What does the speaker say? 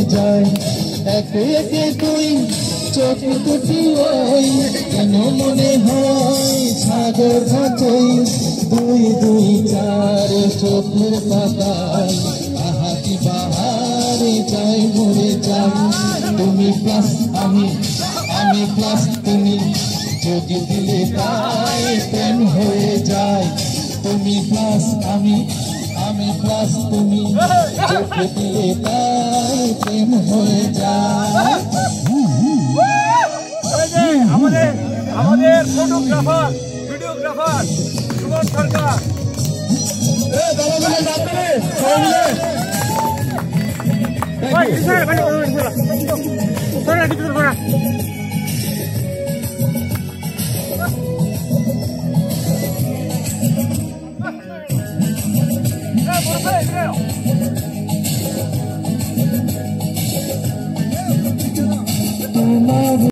যায় একে একে তুই চোখ দুটি ওই কেন মনে হয় সাগর ঘাটই দুই দুই চার চোখের পাতায় আহাতি বাহারে যাই মরে যাই তুমি প্লাস আমি প্লাস তুমি যদি দিলে তাই প্রেম হয়ে যায় তুমি প্লাস আমি প্লাস তুমি যদি দিলে তাই প্রেম হয়ে যায় আমাদের ফটোগ্রাফার ভিডিওগ্রাফার সুমন সরকার তোমার